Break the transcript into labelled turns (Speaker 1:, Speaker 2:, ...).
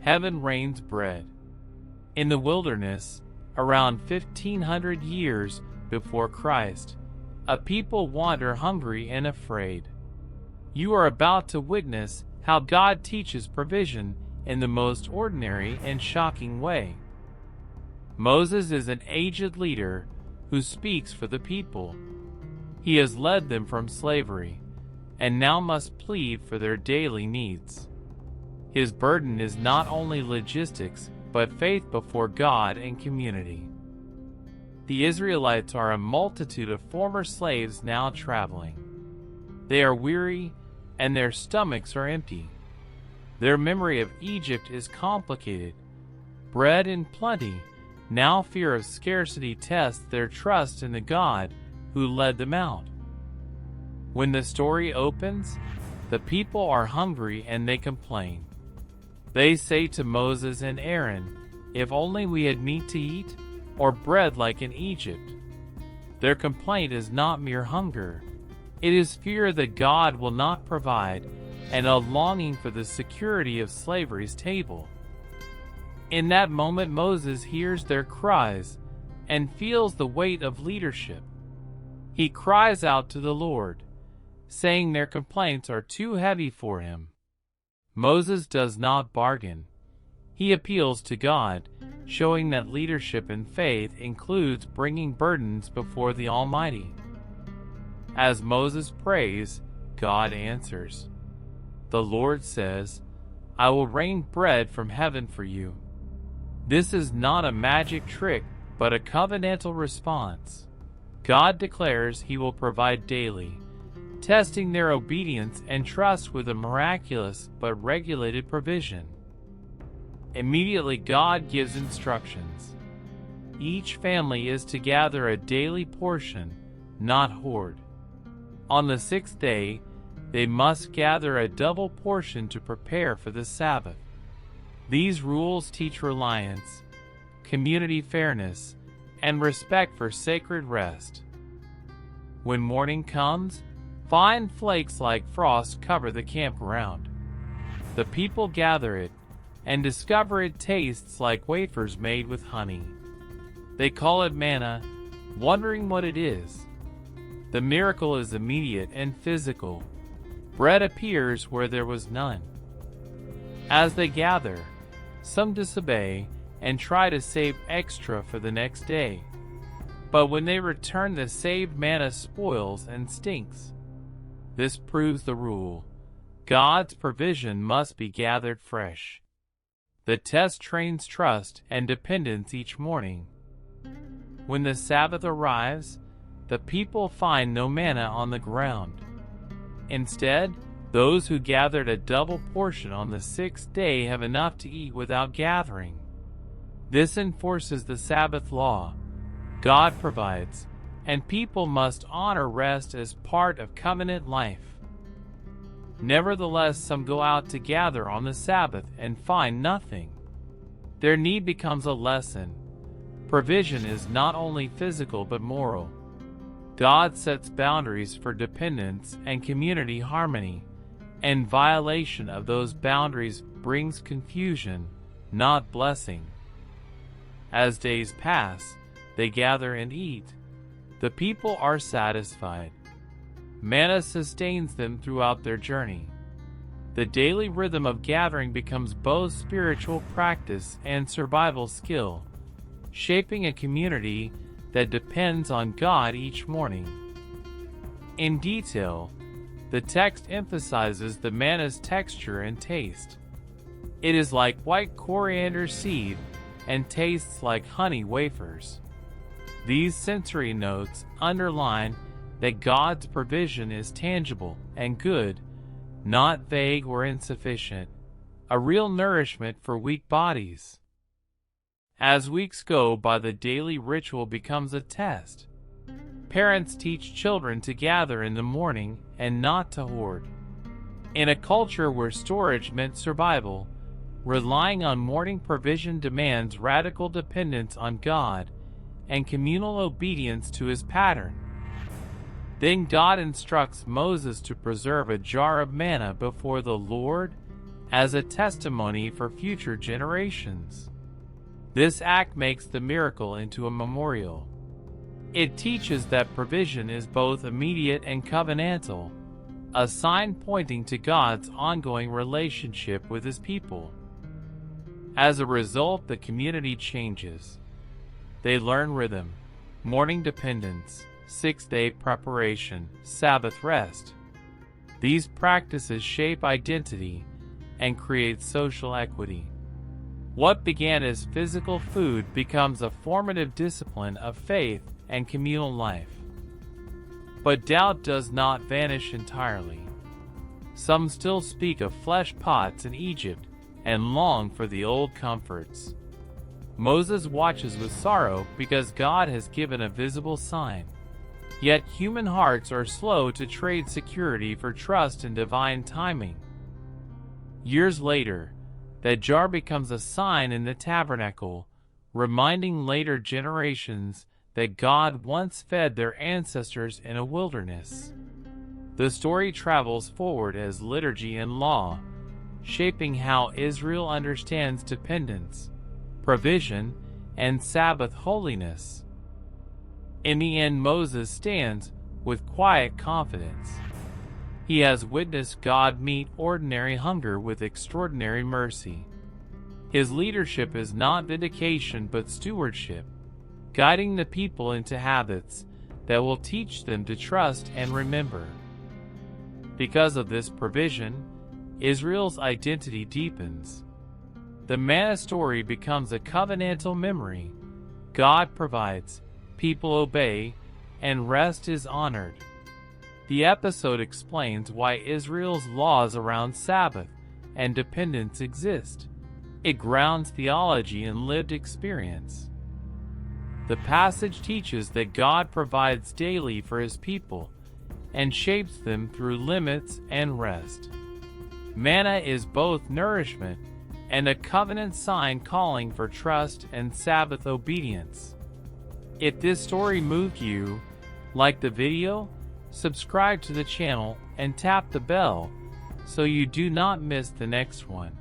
Speaker 1: heaven rains bread. In the wilderness, around 1500 years before Christ, a people wander hungry and afraid. You are about to witness how God teaches provision in the most ordinary and shocking way. Moses is an aged leader who speaks for the people. He has led them from slavery, and now must plead for their daily needs. His burden is not only logistics, but faith before God and community. The Israelites are a multitude of former slaves now traveling. They are weary, and their stomachs are empty. Their memory of Egypt is complicated. Bread in plenty, now fear of scarcity tests their trust in the God who led them out. When the story opens, the people are hungry and they complain. They say to Moses and Aaron, "If only we had meat to eat, or bread like in Egypt." Their complaint is not mere hunger. It is fear that God will not provide, and a longing for the security of slavery's table. In that moment, Moses hears their cries and feels the weight of leadership. He cries out to the Lord, saying their complaints are too heavy for him. Moses does not bargain. He appeals to God, showing that leadership in faith includes bringing burdens before the Almighty. As Moses prays, God answers. The Lord says, "I will rain bread from heaven for you." This is not a magic trick, but a covenantal response. God declares He will provide daily, testing their obedience and trust with a miraculous but regulated provision. Immediately, God gives instructions. Each family is to gather a daily portion, not hoard. On the sixth day, they must gather a double portion to prepare for the Sabbath. These rules teach reliance, community fairness, and respect for sacred rest. When morning comes, fine flakes like frost cover the campground. The people gather it and discover it tastes like wafers made with honey. They call it manna, wondering what it is. The miracle is immediate and physical. Bread appears where there was none. As they gather, some disobey and try to save extra for the next day. But when they return, the saved manna spoils and stinks. This proves the rule. God's provision must be gathered fresh. The test trains trust and dependence each morning. When the Sabbath arrives, the people find no manna on the ground. Instead, those who gathered a double portion on the sixth day have enough to eat without gathering. This enforces the Sabbath law. God provides, and people must honor rest as part of covenant life. Nevertheless, some go out to gather on the Sabbath and find nothing. Their need becomes a lesson. Provision is not only physical but moral. God sets boundaries for dependence and community harmony, and violation of those boundaries brings confusion, not blessing. As days pass, they gather and eat. The people are satisfied. Manna sustains them throughout their journey. The daily rhythm of gathering becomes both spiritual practice and survival skill, shaping a community that depends on God each morning. In detail, the text emphasizes the manna's texture and taste. It is like white coriander seed and tastes like honey wafers. These sensory notes underline that God's provision is tangible and good, not vague or insufficient, a real nourishment for weak bodies. As weeks go by, the daily ritual becomes a test. Parents teach children to gather in the morning and not to hoard. In a culture where storage meant survival, relying on morning provision demands radical dependence on God and communal obedience to His pattern. Then God instructs Moses to preserve a jar of manna before the Lord as a testimony for future generations. This act makes the miracle into a memorial. It teaches that provision is both immediate and covenantal, a sign pointing to God's ongoing relationship with His people. As a result, the community changes. They learn rhythm, morning dependence, six-day preparation, Sabbath rest. These practices shape identity and create social equity. What began as physical food becomes a formative discipline of faith and communal life. But doubt does not vanish entirely. Some still speak of flesh pots in Egypt and long for the old comforts. Moses watches with sorrow because God has given a visible sign. Yet human hearts are slow to trade security for trust in divine timing. Years later, that jar becomes a sign in the tabernacle, reminding later generations that God once fed their ancestors in a wilderness. The story travels forward as liturgy and law, shaping how Israel understands dependence, provision, and Sabbath holiness. In the end, Moses stands with quiet confidence. He has witnessed God meet ordinary hunger with extraordinary mercy. His leadership is not vindication but stewardship, guiding the people into habits that will teach them to trust and remember. Because of this provision, Israel's identity deepens. The manna story becomes a covenantal memory. God provides, people obey, and rest is honored. The episode explains why Israel's laws around Sabbath and dependence exist. It grounds theology in lived experience. The passage teaches that God provides daily for His people and shapes them through limits and rest. Manna is both nourishment and a covenant sign calling for trust and Sabbath obedience. If this story moved you, like the video, subscribe to the channel, and tap the bell so you do not miss the next one.